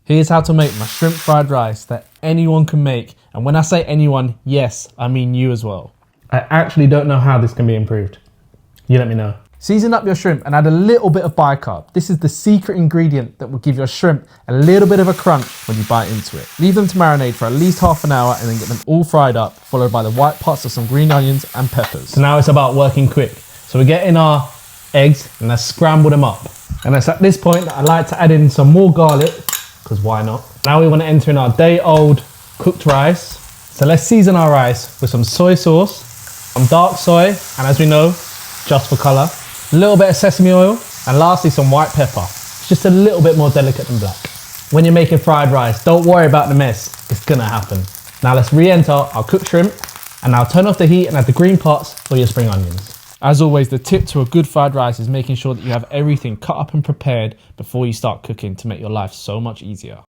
Here's how to make my shrimp fried rice that anyone can make. And when I say anyone, yes, I mean you as well. I actually don't know how this can be improved. You let me know. Season up your shrimp and add a little bit of bicarb. This is the secret ingredient that will give your shrimp a little bit of a crunch when you bite into it. Leave them to marinate for at least half an hour and then get them all fried up, followed by the white parts of some green onions and peppers. So now it's about working quick. So we get in our eggs and let's scramble them up. And it's at this point that I like to add in some more garlic, because why not? Now we want to enter in our day-old cooked rice. So let's season our rice with some soy sauce, some dark soy, and as we know, just for colour, a little bit of sesame oil, and lastly some white pepper. It's just a little bit more delicate than black. When you're making fried rice, don't worry about the mess, it's gonna happen. Now let's re-enter our cooked shrimp, and now turn off the heat and add the green parts or your spring onions. As always, the tip to a good fried rice is making sure that you have everything cut up and prepared before you start cooking to make your life so much easier.